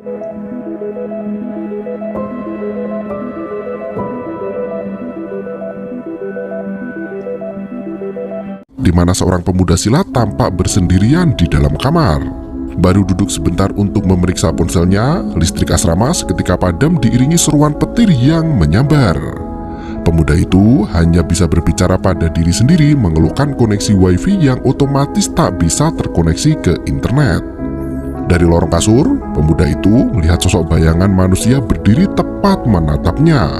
Di mana seorang pemuda silat tampak bersendirian di dalam kamar. Baru duduk sebentar untuk memeriksa ponselnya, listrik asrama seketika padam diiringi seruan petir yang menyambar. Pemuda itu hanya bisa berbicara pada diri sendiri mengeluhkan koneksi wifi yang otomatis tak bisa terkoneksi ke internet. Dari lorong kasur, pemuda itu melihat sosok bayangan manusia berdiri tepat menatapnya.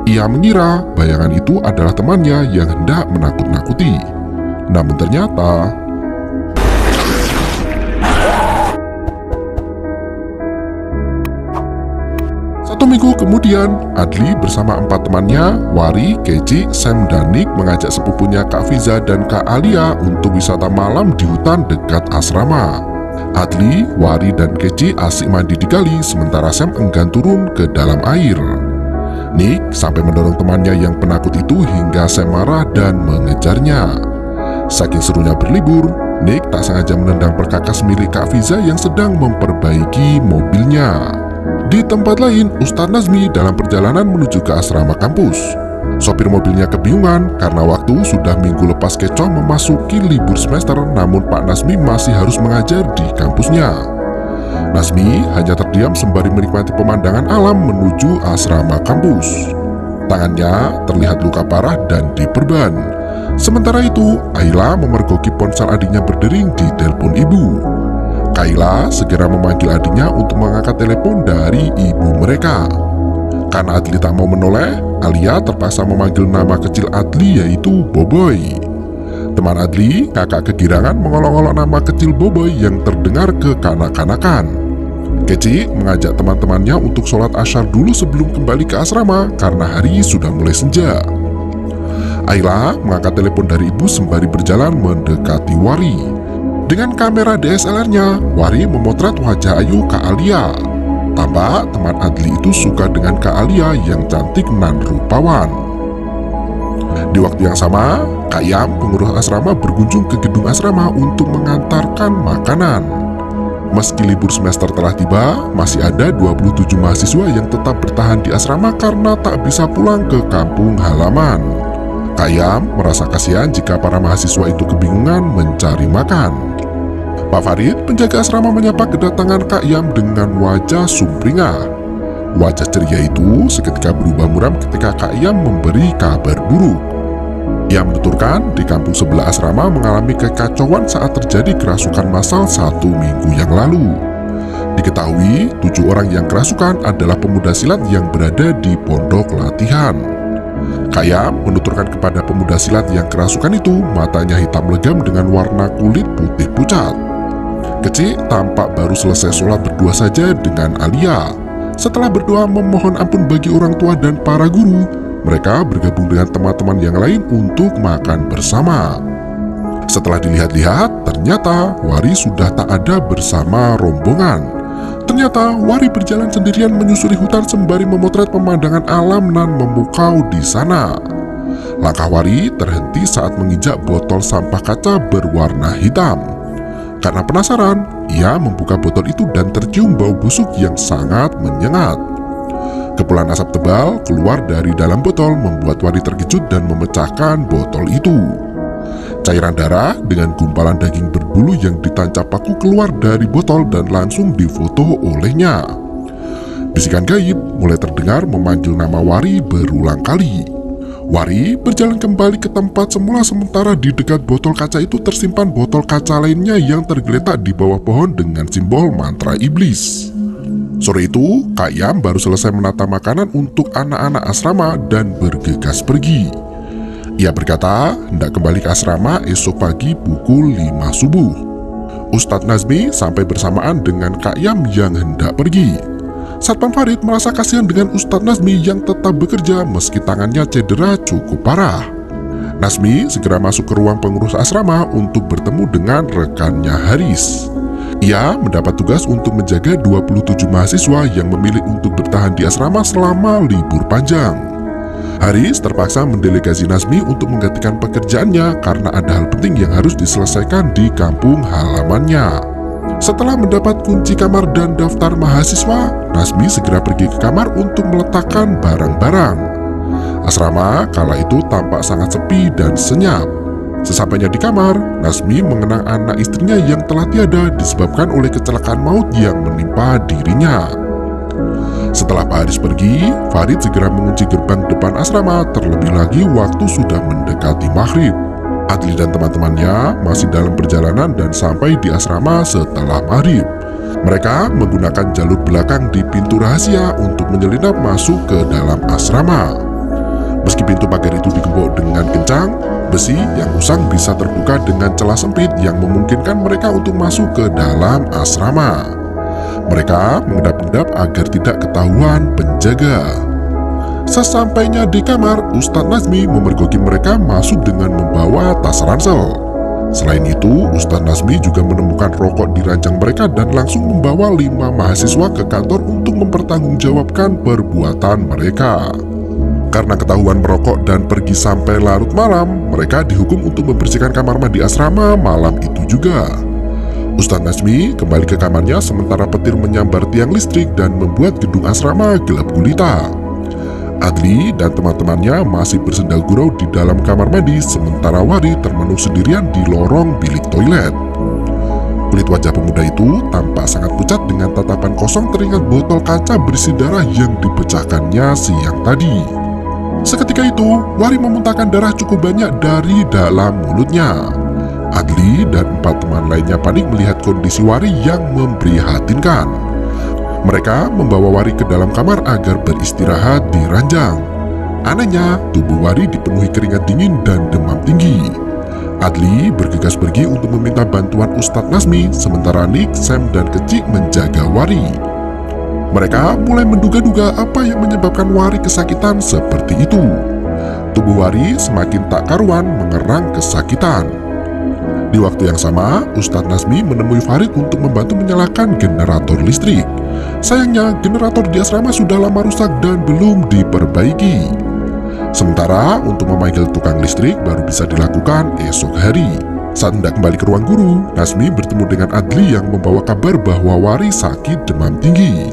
Ia mengira bayangan itu adalah temannya yang hendak menakut-nakuti. Namun ternyata satu minggu kemudian, Adli bersama 4 temannya, Wari, Keci, Sam, dan Nick mengajak sepupunya Kak Fiza dan Kak Alia untuk wisata malam di hutan dekat asrama. Adli, Wari, dan Keci asik mandi di kali, sementara Sam enggan turun ke dalam air. Nick sampai mendorong temannya yang penakut itu hingga Sam marah dan mengejarnya. Saking serunya berlibur, Nick tak sengaja menendang perkakas milik Kak Fiza yang sedang memperbaiki mobilnya. Di tempat lain, Ustadz Nazmi dalam perjalanan menuju ke asrama kampus. Sopir mobilnya kebingungan karena waktu sudah minggu lepas kecoh memasuki libur semester, namun Pak Nazmi masih harus mengajar di kampusnya. Nazmi hanya terdiam sembari menikmati pemandangan alam menuju asrama kampus. Tangannya terlihat luka parah dan diperban. Sementara itu, Ayla memergoki ponsel adiknya berdering di telepon ibu. Kayla segera memanggil adiknya untuk mengangkat telepon dari ibu mereka. Karena Adli tak mau menoleh, Alia terpaksa memanggil nama kecil Adli yaitu Boboy. Teman Adli, kakak kegirangan, mengolok-olok nama kecil Boboy yang terdengar kekanak-kanakan. Keci mengajak teman-temannya untuk sholat asyar dulu sebelum kembali ke asrama karena hari sudah mulai senja. Ayla mengangkat telepon dari ibu sembari berjalan mendekati Wari. Dengan kamera DSLR-nya, Wari memotret wajah ayu Kak Alia. Tampak teman Adli itu suka dengan Kak Alia yang cantik nan rupawan. Di waktu yang sama, Kak Yam, pengurus asrama, berkunjung ke gedung asrama untuk mengantarkan makanan. Meski libur semester telah tiba, masih ada 27 mahasiswa yang tetap bertahan di asrama karena tak bisa pulang ke kampung halaman. Kak Yam merasa kasihan jika para mahasiswa itu kebingungan mencari makan. Pak Farid, penjaga asrama, menyapa kedatangan Kak Yam dengan wajah sumringah. Wajah ceria itu seketika berubah muram ketika Kak Yam memberi kabar buruk. Ia menuturkan di kampung sebelah asrama mengalami kekacauan saat terjadi kerasukan massal 1 minggu yang lalu. Diketahui 7 orang yang kerasukan adalah pemuda silat yang berada di pondok latihan. Kak Yam menuturkan kepada pemuda silat yang kerasukan itu matanya hitam legam dengan warna kulit putih pucat. Kecil tampak baru selesai sholat berdua saja dengan Alia. Setelah berdoa memohon ampun bagi orang tua dan para guru, mereka bergabung dengan teman-teman yang lain untuk makan bersama. Setelah dilihat-lihat, ternyata Wari sudah tak ada bersama rombongan. Ternyata Wari berjalan sendirian menyusuri hutan sembari memotret pemandangan alam nan memukau di sana. Langkah Wari terhenti saat menginjak botol sampah kaca berwarna hitam. Karena penasaran, ia membuka botol itu dan tercium bau busuk yang sangat menyengat. Kepulan asap tebal keluar dari dalam botol membuat Wari terkejut dan memecahkan botol itu. Cairan darah dengan gumpalan daging berbulu yang ditancap paku keluar dari botol dan langsung difoto olehnya. Bisikan gaib mulai terdengar memanggil nama Wari berulang kali. Wari berjalan kembali ke tempat semula sementara di dekat botol kaca itu tersimpan botol kaca lainnya yang tergeletak di bawah pohon dengan simbol mantra iblis. Sore itu, Kak Yam baru selesai menata makanan untuk anak-anak asrama dan bergegas pergi. Ia berkata hendak kembali ke asrama esok pagi pukul 5 subuh. Ustadz Nazmi sampai bersamaan dengan Kak Yam yang hendak pergi. Satpam Farid merasa kasihan dengan Ustadz Nazmi yang tetap bekerja meski tangannya cedera cukup parah. Nazmi segera masuk ke ruang pengurus asrama untuk bertemu dengan rekannya Haris. Ia mendapat tugas untuk menjaga 27 mahasiswa yang memilih untuk bertahan di asrama selama libur panjang. Haris terpaksa mendelegasi Nazmi untuk menggantikan pekerjaannya karena ada hal penting yang harus diselesaikan di kampung halamannya. Setelah mendapat kunci kamar dan daftar mahasiswa, Nazmi segera pergi ke kamar untuk meletakkan barang-barang. Asrama kala itu tampak sangat sepi dan senyap. Sesampainya di kamar, Nazmi mengenang anak istrinya yang telah tiada disebabkan oleh kecelakaan maut yang menimpa dirinya. Setelah Pak Haris pergi, Farid segera mengunci gerbang depan asrama, terlebih lagi waktu sudah mendekati maghrib. Adli dan teman-temannya masih dalam perjalanan dan sampai di asrama setelah maghrib. Mereka menggunakan jalur belakang di pintu rahasia untuk menyelinap masuk ke dalam asrama. Meski pintu pagar itu digembok dengan kencang, besi yang usang bisa terbuka dengan celah sempit yang memungkinkan mereka untuk masuk ke dalam asrama. Mereka mengendap-endap agar tidak ketahuan penjaga. Sesampainya di kamar, Ustadz Nazmi memergoki mereka masuk dengan membawa tas ransel. Selain itu, Ustadz Nazmi juga menemukan rokok di ranjang mereka dan langsung membawa 5 mahasiswa ke kantor untuk mempertanggungjawabkan perbuatan mereka. Karena ketahuan merokok dan pergi sampai larut malam, mereka dihukum untuk membersihkan kamar mandi asrama malam itu juga. Ustadz Nazmi kembali ke kamarnya sementara petir menyambar tiang listrik dan membuat gedung asrama gelap gulita. Adli dan teman-temannya masih bersenda gurau di dalam kamar mandi sementara Wari termenung sendirian di lorong bilik toilet. Kulit wajah pemuda itu tampak sangat pucat dengan tatapan kosong teringat botol kaca berisi darah yang dipecahkannya siang tadi. Seketika itu, Wari memuntahkan darah cukup banyak dari dalam mulutnya. Adli dan 4 teman lainnya panik melihat kondisi Wari yang memprihatinkan. Mereka membawa Wari ke dalam kamar agar beristirahat di ranjang. Anehnya, tubuh Wari dipenuhi keringat dingin dan demam tinggi. Adli bergegas pergi untuk meminta bantuan Ustadz Nazmi, sementara Nick, Sam, dan Kecik menjaga Wari. Mereka mulai menduga-duga apa yang menyebabkan Wari kesakitan seperti itu. Tubuh Wari semakin tak karuan mengerang kesakitan. Di waktu yang sama, Ustadz Nazmi menemui Farid untuk membantu menyalakan generator listrik. Sayangnya, generator di asrama sudah lama rusak dan belum diperbaiki. Sementara untuk memanggil tukang listrik baru bisa dilakukan esok hari. Saat hendak kembali ke ruang guru, Nazmi bertemu dengan Adli yang membawa kabar bahwa Wari sakit demam tinggi.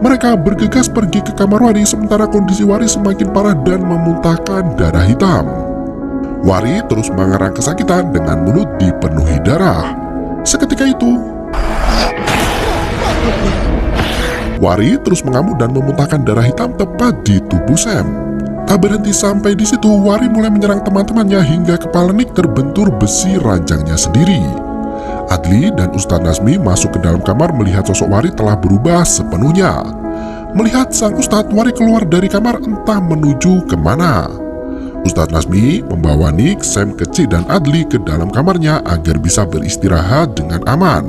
Mereka bergegas pergi ke kamar Wari sementara kondisi Wari semakin parah dan memuntahkan darah hitam. Wari terus mengerang kesakitan dengan mulut dipenuhi darah. Seketika itu, Wari terus mengamuk dan memuntahkan darah hitam tepat di tubuh Sam. Tak berhenti sampai di situ, Wari mulai menyerang teman-temannya hingga kepala Nick terbentur besi ranjangnya sendiri. Adli dan Ustadz Nazmi masuk ke dalam kamar melihat sosok Wari telah berubah sepenuhnya. Melihat sang Ustadz, Wari keluar dari kamar entah menuju kemana. Ustadz Nazmi membawa Nick, Sam, Kecik, dan Adli ke dalam kamarnya agar bisa beristirahat dengan aman.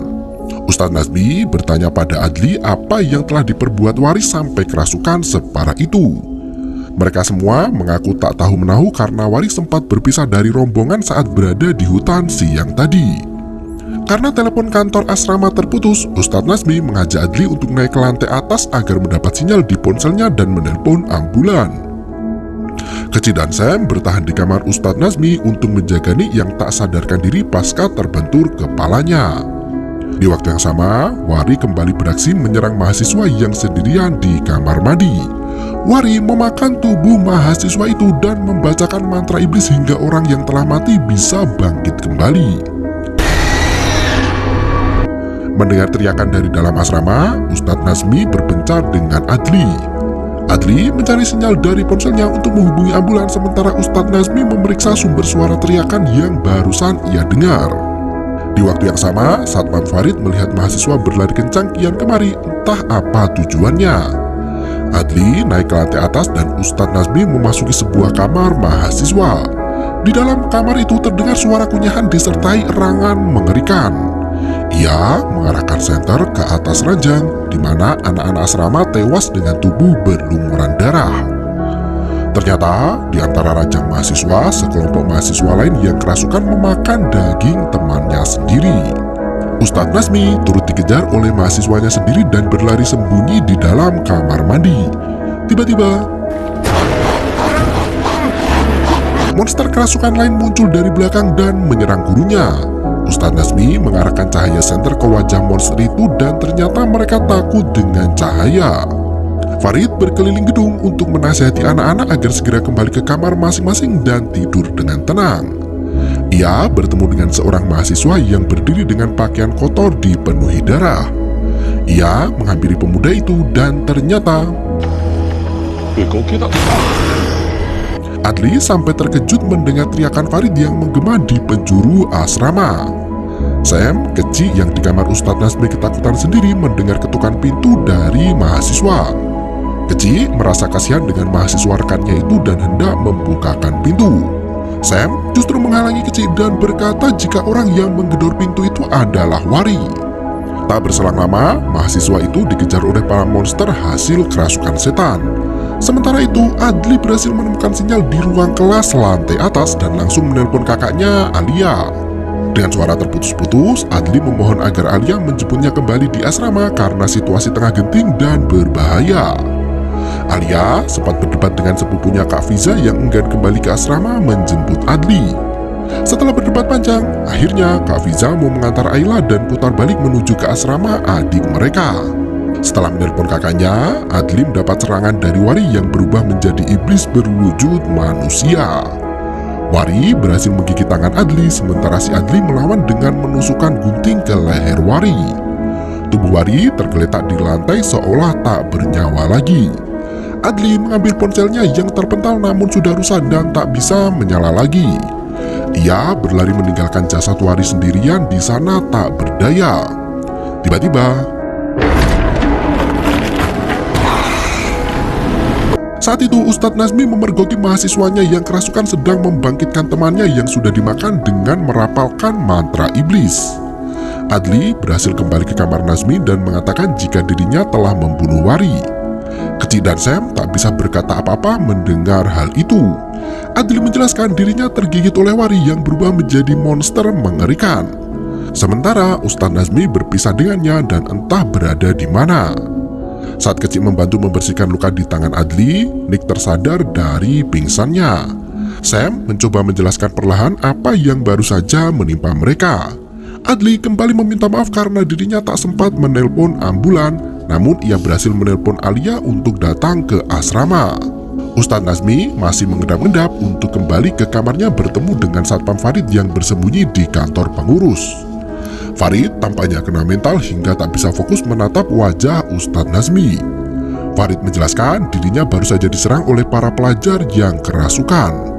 Ustadz Nazmi bertanya pada Adli apa yang telah diperbuat Wari sampai kerasukan separah itu. Mereka semua mengaku tak tahu menahu karena Wari sempat berpisah dari rombongan saat berada di hutan siang tadi. Karena telepon kantor asrama terputus, Ustadz Nazmi mengajak Adli untuk naik ke lantai atas agar mendapat sinyal di ponselnya dan menelpon ambulan. Kecil dan Sam bertahan di kamar Ustadz Nazmi untuk menjaga Nick yang tak sadarkan diri pasca terbentur kepalanya. Di waktu yang sama, Wari kembali beraksi menyerang mahasiswa yang sendirian di kamar mandi. Wari memakan tubuh mahasiswa itu dan membacakan mantra iblis hingga orang yang telah mati bisa bangkit kembali. Mendengar teriakan dari dalam asrama, Ustadz Nazmi berpencar dengan Adli. Adli mencari sinyal dari ponselnya untuk menghubungi ambulans sementara Ustadz Nazmi memeriksa sumber suara teriakan yang barusan ia dengar. Di waktu yang sama, Satpam Farid melihat mahasiswa berlari kencang kian kemari, entah apa tujuannya. Adli naik ke lantai atas dan Ustadz Nazmi memasuki sebuah kamar mahasiswa. Di dalam kamar itu terdengar suara kunyahan disertai erangan mengerikan. Ia mengarahkan senter ke atas ranjang, di mana anak-anak asrama tewas dengan tubuh berlumuran darah. Ternyata, di antara ranjang mahasiswa, sekelompok mahasiswa lain yang kerasukan memakan daging temannya sendiri. Ustadz Nazmi turut dikejar oleh mahasiswanya sendiri dan berlari sembunyi di dalam kamar mandi. Tiba-tiba, monster kerasukan lain muncul dari belakang dan menyerang gurunya. Ustadz Nazmi mengarahkan cahaya senter ke wajah monster itu dan ternyata mereka takut dengan cahaya. Farid berkeliling gedung untuk menasihati anak-anak agar segera kembali ke kamar masing-masing dan tidur dengan tenang. Ia bertemu dengan seorang mahasiswa yang berdiri dengan pakaian kotor dipenuhi darah. Ia menghampiri pemuda itu dan ternyata Adli sampai terkejut mendengar teriakan Farid yang menggema di penjuru asrama. Sam, kecil yang di kamar Ustadz Nazmi ketakutan sendiri mendengar ketukan pintu dari mahasiswa. Kecil merasa kasihan dengan mahasiswa rekannya itu dan hendak membukakan pintu. Sam justru menghalangi Kecil dan berkata jika orang yang menggedor pintu itu adalah Wari. Tak berselang lama, mahasiswa itu dikejar oleh para monster hasil kerasukan setan. Sementara itu, Adli berhasil menemukan sinyal di ruang kelas lantai atas dan langsung menelpon kakaknya, Alia. Dengan suara terputus-putus, Adli memohon agar Alia menjemputnya kembali di asrama karena situasi tengah genting dan berbahaya. Alia sempat berdebat dengan sepupunya Kak Fiza yang enggan kembali ke asrama menjemput Adli. Setelah berdebat panjang, akhirnya Kak Fiza mau mengantar Ayla dan putar balik menuju ke asrama adik mereka. Setelah menelpon kakaknya, Adli mendapat serangan dari Wari yang berubah menjadi iblis berwujud manusia. Wari berhasil menggigit tangan Adli, sementara si Adli melawan dengan menusukkan gunting ke leher Wari. Tubuh Wari tergeletak di lantai seolah tak bernyawa lagi. Adli mengambil ponselnya yang terpental namun sudah rusak dan tak bisa menyala lagi. Ia berlari meninggalkan jasad Wari sendirian di sana tak berdaya. Tiba-tiba, saat itu Ustadz Nazmi memergoki mahasiswanya yang kerasukan sedang membangkitkan temannya yang sudah dimakan dengan merapalkan mantra iblis. Adli berhasil kembali ke kamar Nazmi dan mengatakan jika dirinya telah membunuh Wari. Kecil dan Sam tak bisa berkata apa-apa mendengar hal itu. Adli menjelaskan dirinya tergigit oleh Wari yang berubah menjadi monster mengerikan. Sementara Ustadz Nazmi berpisah dengannya dan entah berada di mana. Saat Kecil membantu membersihkan luka di tangan Adli, Nick tersadar dari pingsannya. Sam mencoba menjelaskan perlahan apa yang baru saja menimpa mereka. Adli kembali meminta maaf karena dirinya tak sempat menelpon ambulan, namun ia berhasil menelpon Alia untuk datang ke asrama. Ustadz Nazmi masih mengendap-endap untuk kembali ke kamarnya bertemu dengan Satpam Farid yang bersembunyi di kantor pengurus. Farid tampaknya kena mental hingga tak bisa fokus menatap wajah Ustadz Nazmi. Farid menjelaskan dirinya baru saja diserang oleh para pelajar yang kerasukan.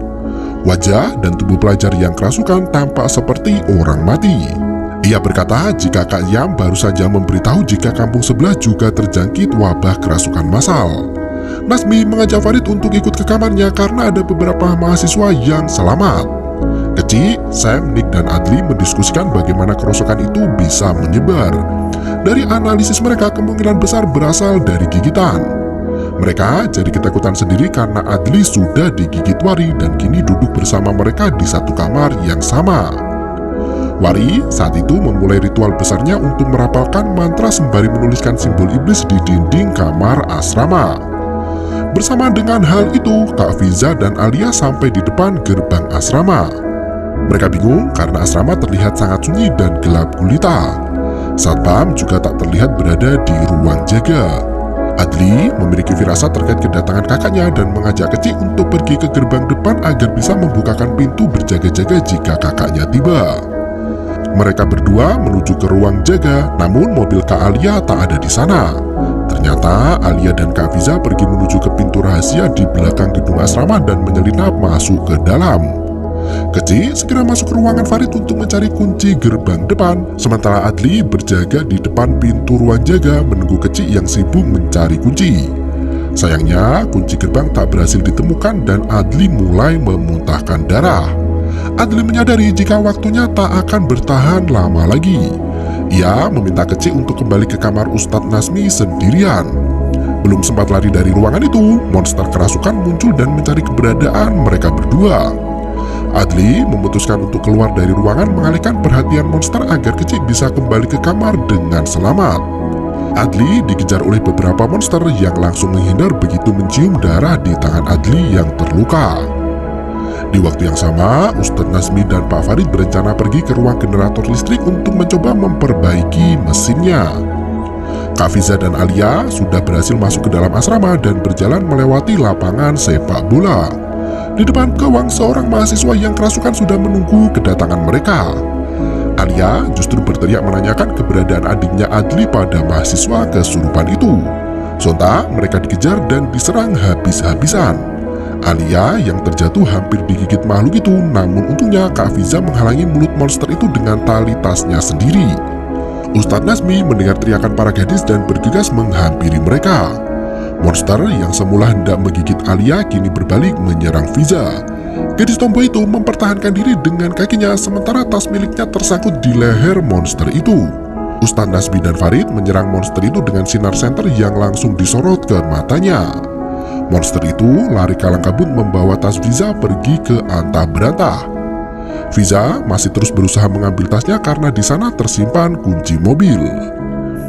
Wajah dan tubuh pelajar yang kerasukan tampak seperti orang mati. Ia berkata jika Kak Yam baru saja memberitahu jika kampung sebelah juga terjangkit wabah kerasukan massal. Nazmi mengajak Farid untuk ikut ke kamarnya karena ada beberapa mahasiswa yang selamat. Kecil, Sam, Nick, dan Adli mendiskusikan bagaimana kerusakan itu bisa menyebar. Dari analisis mereka, kemungkinan besar berasal dari gigitan. Mereka jadi ketakutan sendiri karena Adli sudah digigit Wari dan kini duduk bersama mereka di satu kamar yang sama. Wari saat itu memulai ritual besarnya untuk merapalkan mantra sembari menuliskan simbol iblis di dinding kamar asrama. Bersama dengan hal itu, Kak Fiza dan Alia sampai di depan gerbang asrama. Mereka bingung karena asrama terlihat sangat sunyi dan gelap gulita. Satpam juga tak terlihat berada di ruang jaga. Adli memiliki firasat terkait kedatangan kakaknya dan mengajak Kecil untuk pergi ke gerbang depan agar bisa membukakan pintu berjaga-jaga jika kakaknya tiba. Mereka berdua menuju ke ruang jaga, namun mobil Kak Alia tak ada di sana. Ternyata Alia dan Kak Fiza pergi menuju ke pintu rahasia di belakang gedung asrama dan menyelinap masuk ke dalam. Kecil segera masuk ke ruangan Farid untuk mencari kunci gerbang depan, sementara Adli berjaga di depan pintu ruang jaga menunggu Kecil yang sibuk mencari kunci. Sayangnya, kunci gerbang tak berhasil ditemukan dan Adli mulai memuntahkan darah. Adli menyadari jika waktunya tak akan bertahan lama lagi. Ia meminta Kecil untuk kembali ke kamar Ustadz Nazmi sendirian. Belum sempat lari dari ruangan itu, monster kerasukan muncul dan mencari keberadaan mereka berdua. Adli memutuskan untuk keluar dari ruangan mengalihkan perhatian monster agar Kecil bisa kembali ke kamar dengan selamat. Adli dikejar oleh beberapa monster yang langsung menghindar begitu mencium darah di tangan Adli yang terluka. Di waktu yang sama, Ustadz Nazmi dan Pak Farid berencana pergi ke ruang generator listrik untuk mencoba memperbaiki mesinnya. Kak Fiza dan Alia sudah berhasil masuk ke dalam asrama dan berjalan melewati lapangan sepak bola. Di depan gawang, seorang mahasiswa yang kerasukan sudah menunggu kedatangan mereka. Alia justru berteriak menanyakan keberadaan adiknya Adli pada mahasiswa kesurupan itu. Sontak mereka dikejar dan diserang habis-habisan. Alia yang terjatuh hampir digigit makhluk itu, namun untungnya Kak Fiza menghalangi mulut monster itu dengan tali tasnya sendiri. Ustadz Nazmi mendengar teriakan para gadis dan bergegas menghampiri mereka. Monster yang semula hendak menggigit Alia kini berbalik menyerang Fiza. Gadis tomboy itu mempertahankan diri dengan kakinya sementara tas miliknya tersangkut di leher monster itu. Ustadz Nazmi dan Farid menyerang monster itu dengan sinar senter yang langsung disorot ke matanya. Monster itu lari kalang kabut membawa tas Fiza pergi ke antah berantah. Fiza masih terus berusaha mengambil tasnya karena di sana tersimpan kunci mobil.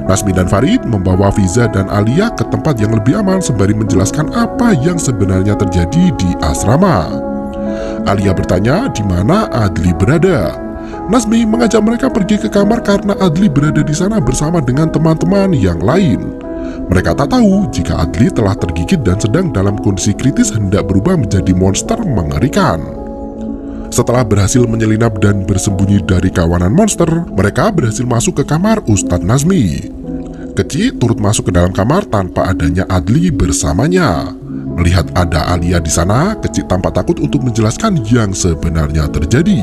Nazmi dan Farid membawa Fiza dan Alia ke tempat yang lebih aman sembari menjelaskan apa yang sebenarnya terjadi di asrama. Alia bertanya di mana Adli berada. Nazmi mengajak mereka pergi ke kamar karena Adli berada di sana bersama dengan teman-teman yang lain. Mereka tak tahu jika Adli telah tergigit dan sedang dalam kondisi kritis hendak berubah menjadi monster mengerikan. Setelah berhasil menyelinap dan bersembunyi dari kawanan monster, mereka berhasil masuk ke kamar Ustadz Nazmi. Keci turut masuk ke dalam kamar tanpa adanya Adli bersamanya. Melihat ada Alia di sana, Keci tampak takut untuk menjelaskan yang sebenarnya terjadi.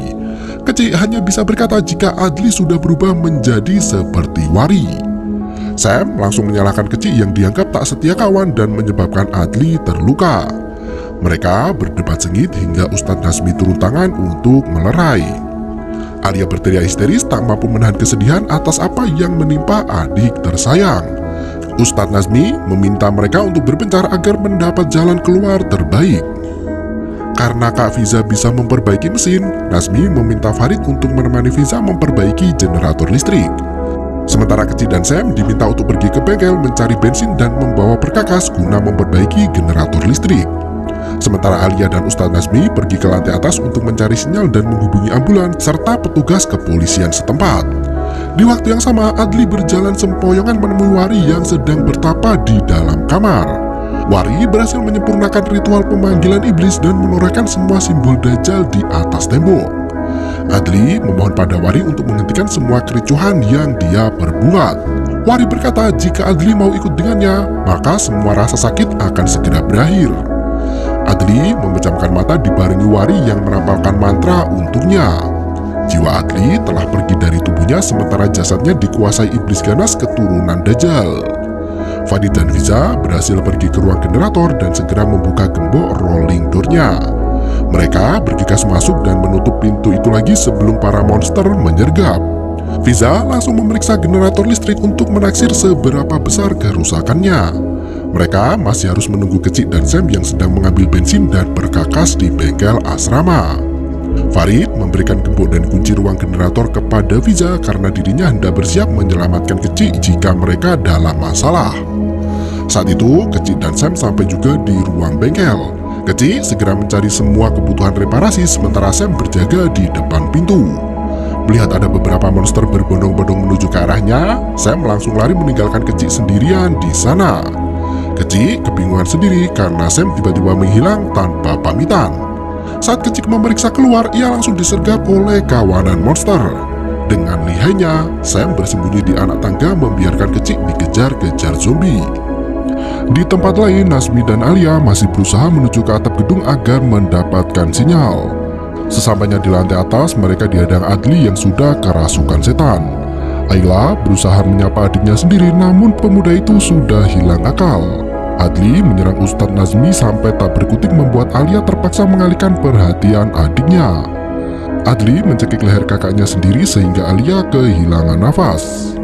Keci hanya bisa berkata jika Adli sudah berubah menjadi seperti Wari. Sam langsung menyalahkan Keci yang dianggap tak setia kawan dan menyebabkan Adli terluka. Mereka berdebat sengit hingga Ustadz Nazmi turun tangan untuk melerai. Alia berteriak histeris tak mampu menahan kesedihan atas apa yang menimpa adik tersayang. Ustadz Nazmi meminta mereka untuk berpencar agar mendapat jalan keluar terbaik. Karena Kak Fiza bisa memperbaiki mesin, Nazmi meminta Farid untuk menemani Fiza memperbaiki generator listrik. Sementara Keci dan Sam diminta untuk pergi ke bengkel mencari bensin dan membawa perkakas guna memperbaiki generator listrik. Sementara Alia dan Ustadz Nazmi pergi ke lantai atas untuk mencari sinyal dan menghubungi ambulans serta petugas kepolisian setempat. Di waktu yang sama, Adli berjalan sempoyongan menemui Wari yang sedang bertapa di dalam kamar. Wari berhasil menyempurnakan ritual pemanggilan iblis dan menorehkan semua simbol Dajjal di atas tembok. Adli memohon pada Wari untuk menghentikan semua kericuhan yang dia perbuat. Wari berkata jika Adli mau ikut dengannya, maka semua rasa sakit akan segera berakhir. Adli memejamkan mata dibarengi Wari yang merapalkan mantra untuknya. Jiwa Adli telah pergi dari tubuhnya sementara jasadnya dikuasai iblis ganas keturunan Dajjal. Farid dan Fiza berhasil pergi ke ruang generator dan segera membuka gembok rolling door-nya. Mereka bergegas masuk dan menutup pintu itu lagi sebelum para monster menyergap. Fiza langsung memeriksa generator listrik untuk menaksir seberapa besar kerusakannya. Mereka masih harus menunggu Kecik dan Sam yang sedang mengambil bensin dan perkakas di bengkel asrama. Farid memberikan gembok dan kunci ruang generator kepada Fiza karena dirinya hendak bersiap menyelamatkan Kecik jika mereka dalam masalah. Saat itu, Kecik dan Sam sampai juga di ruang bengkel. Kecik segera mencari semua kebutuhan reparasi sementara Sam berjaga di depan pintu. Melihat ada beberapa monster berbondong-bondong menuju ke arahnya, Sam langsung lari meninggalkan Kecik sendirian di sana. Kecik kebingungan sendiri karena Sam tiba-tiba menghilang tanpa pamitan. Saat Kecik memeriksa keluar, ia langsung disergap oleh kawanan monster. Dengan lihainya, Sam bersembunyi di anak tangga membiarkan Kecik dikejar-kejar zombie. Di tempat lain, Nazmi dan Alia masih berusaha menuju ke atap gedung agar mendapatkan sinyal. Sesampainya di lantai atas, mereka dihadang Adli yang sudah kerasukan setan. Ayla berusaha menyapa adiknya sendiri, namun pemuda itu sudah hilang akal. Adli menyerang Ustadz Nazmi sampai tak berkutik membuat Alia terpaksa mengalihkan perhatian adiknya. Adli mencekik leher kakaknya sendiri sehingga Alia kehilangan nafas.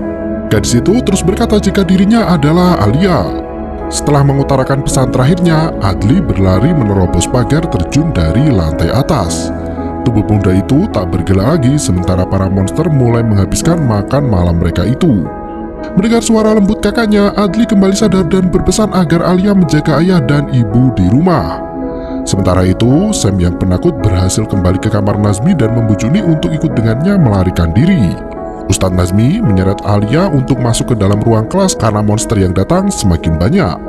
Gadis itu terus berkata jika dirinya adalah Alia. Setelah mengutarakan pesan terakhirnya, Adli berlari menerobos pagar terjun dari lantai atas. Tubuh pemuda itu tak bergerak lagi sementara para monster mulai menghabiskan makan malam mereka itu. Mendengar suara lembut kakaknya, Adli kembali sadar dan berpesan agar Alia menjaga ayah dan ibu di rumah. Sementara itu, Sam yang penakut berhasil kembali ke kamar Nazmi dan membujuk Nick untuk ikut dengannya melarikan diri. Ustadz Nazmi menyeret Alia untuk masuk ke dalam ruang kelas karena monster yang datang semakin banyak.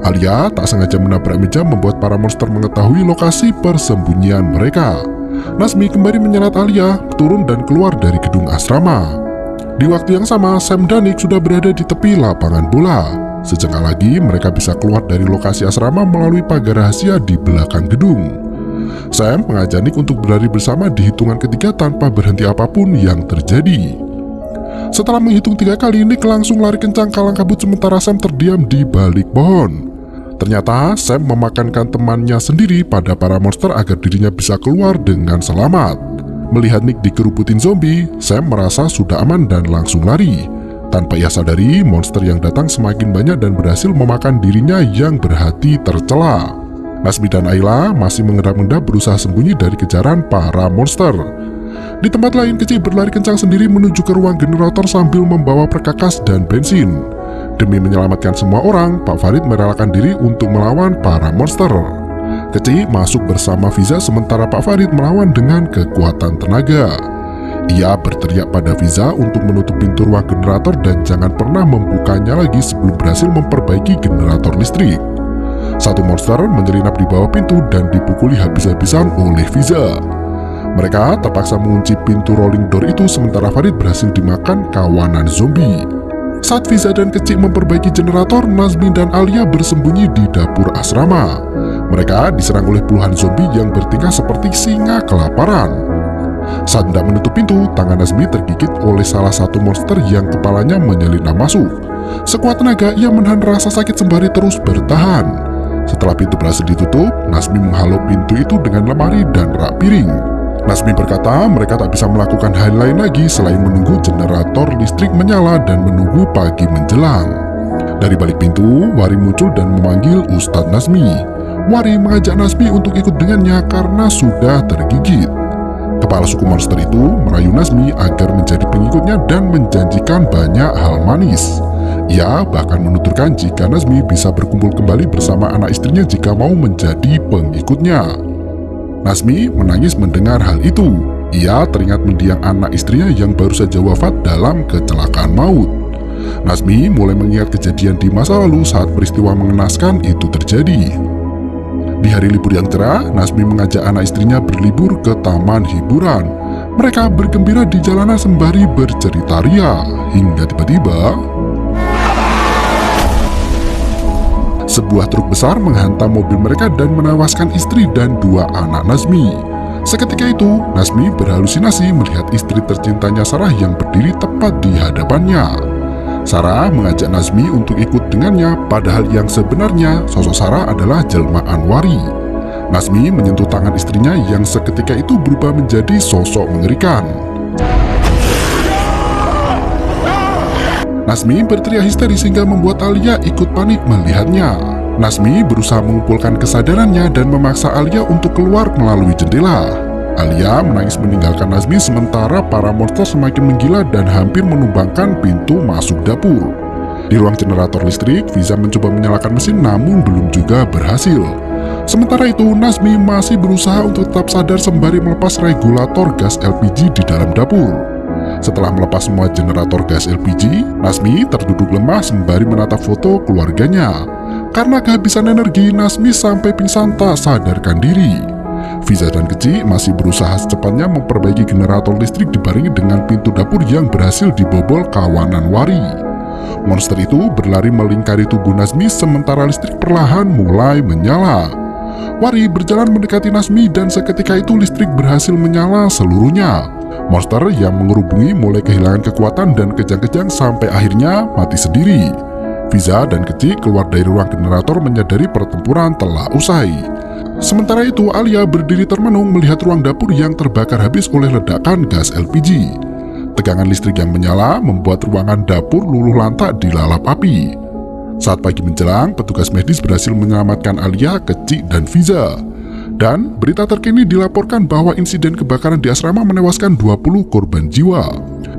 Alia tak sengaja menabrak meja membuat para monster mengetahui lokasi persembunyian mereka. Nazmi kembali menyeret Alia turun dan keluar dari gedung asrama. Di waktu yang sama, Sam dan Nick sudah berada di tepi lapangan bola. Sejenak lagi mereka bisa keluar dari lokasi asrama melalui pagar rahasia di belakang gedung. Sam mengajak Nick untuk berlari bersama di hitungan ketiga tanpa berhenti apapun yang terjadi. Setelah menghitung 3 kali, Nick langsung lari kencang kalang kabut sementara Sam terdiam di balik pohon. Ternyata Sam memakankan temannya sendiri pada para monster agar dirinya bisa keluar dengan selamat. Melihat Nick dikerubutin zombie, Sam merasa sudah aman dan langsung lari. Tanpa ia sadari, monster yang datang semakin banyak dan berhasil memakan dirinya yang berhati tercela. Nazmi dan Ayla masih mengendap-endap berusaha sembunyi dari kejaran para monster. Di tempat lain, Kecil berlari kencang sendiri menuju ke ruang generator sambil membawa perkakas dan bensin. Demi menyelamatkan semua orang, Pak Farid merelakan diri untuk melawan para monster. Kecil masuk bersama Fiza sementara Pak Farid melawan dengan kekuatan tenaga. Ia berteriak pada Fiza untuk menutup pintu ruang generator dan jangan pernah membukanya lagi sebelum berhasil memperbaiki generator listrik. Satu monster menyelinap di bawah pintu dan dipukuli habis-habisan oleh Fiza. Mereka terpaksa mengunci pintu rolling door itu sementara Farid berhasil dimakan kawanan zombie. Saat Fiza dan Kecil memperbaiki generator, Nazmi dan Alia bersembunyi di dapur asrama. Mereka diserang oleh puluhan zombie yang bertingkah seperti singa kelaparan. Saat hendak menutup pintu, tangan Nazmi tergigit oleh salah satu monster yang kepalanya menyelinap masuk. Sekuat tenaga, ia menahan rasa sakit sembari terus bertahan. Setelah pintu berhasil ditutup, Nazmi menghalau pintu itu dengan lemari dan rak piring. Nazmi berkata mereka tak bisa melakukan hal lain lagi selain menunggu generator listrik menyala dan menunggu pagi menjelang. Dari balik pintu, Wari muncul dan memanggil Ustadz Nazmi. Wari mengajak Nazmi untuk ikut dengannya karena sudah tergigit. Kepala suku monster itu merayu Nazmi agar menjadi pengikutnya dan menjanjikan banyak hal manis. Ia bahkan menuturkan jika Nazmi bisa berkumpul kembali bersama anak istrinya jika mau menjadi pengikutnya. Nazmi menangis mendengar hal itu. Ia teringat mendiang anak istrinya yang baru saja wafat dalam kecelakaan maut. Nazmi mulai mengingat kejadian di masa lalu saat peristiwa mengenaskan itu terjadi. Di hari libur yang cerah, Nazmi mengajak anak istrinya berlibur ke taman hiburan. Mereka bergembira di jalanan sembari bercerita ria, hingga tiba-tiba sebuah truk besar menghantam mobil mereka dan menewaskan istri dan 2 anak Nazmi. Seketika itu, Nazmi berhalusinasi melihat istri tercintanya Sarah yang berdiri tepat di hadapannya. Sarah mengajak Nazmi untuk ikut dengannya, padahal yang sebenarnya sosok Sarah adalah jelmaan Wari. Nazmi menyentuh tangan istrinya yang seketika itu berubah menjadi sosok mengerikan. Nazmi berteriak histeris hingga membuat Alia ikut panik melihatnya. Nazmi berusaha mengumpulkan kesadarannya dan memaksa Alia untuk keluar melalui jendela. Alia menangis meninggalkan Nazmi sementara para monster semakin menggila dan hampir menumbangkan pintu masuk dapur. Di ruang generator listrik, Fiza mencoba menyalakan mesin namun belum juga berhasil. Sementara itu, Nazmi masih berusaha untuk tetap sadar sembari melepas regulator gas LPG di dalam dapur. Setelah melepas semua generator gas LPG, Nazmi terduduk lemah sembari menatap foto keluarganya. Karena kehabisan energi, Nazmi sampai pingsan tak sadarkan diri. Fiza dan Kecil masih berusaha secepatnya memperbaiki generator listrik dibarengi dengan pintu dapur yang berhasil dibobol kawanan Wari. Monster itu berlari melingkari tubuh Nazmi sementara listrik perlahan mulai menyala. Wari berjalan mendekati Nazmi dan seketika itu listrik berhasil menyala seluruhnya. Monster yang mengerubungi mulai kehilangan kekuatan dan kejang-kejang sampai akhirnya mati sendiri. Fiza dan Kecil keluar dari ruang generator menyadari pertempuran telah usai. Sementara itu, Alia berdiri termenung melihat ruang dapur yang terbakar habis oleh ledakan gas LPG. Tegangan listrik yang menyala membuat ruangan dapur luluh lantak dilalap api. Saat pagi menjelang, petugas medis berhasil menyelamatkan Alia, Kecil, dan Fiza. Dan berita terkini dilaporkan bahwa insiden kebakaran di asrama menewaskan 20 korban jiwa.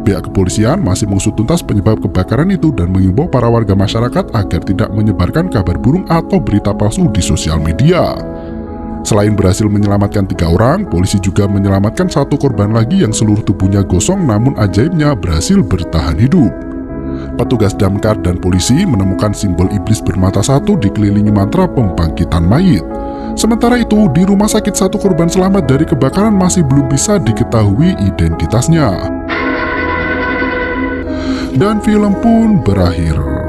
Pihak kepolisian masih mengusut tuntas penyebab kebakaran itu dan mengimbau para warga masyarakat agar tidak menyebarkan kabar burung atau berita palsu di sosial media. Selain berhasil menyelamatkan 3 orang, polisi juga menyelamatkan 1 korban lagi yang seluruh tubuhnya gosong namun ajaibnya berhasil bertahan hidup. Petugas damkar dan polisi menemukan simbol iblis bermata 1 dikelilingi mantra pembangkitan mayit. Sementara itu, di rumah sakit 1 korban selamat dari kebakaran masih belum bisa diketahui identitasnya. Dan film pun berakhir.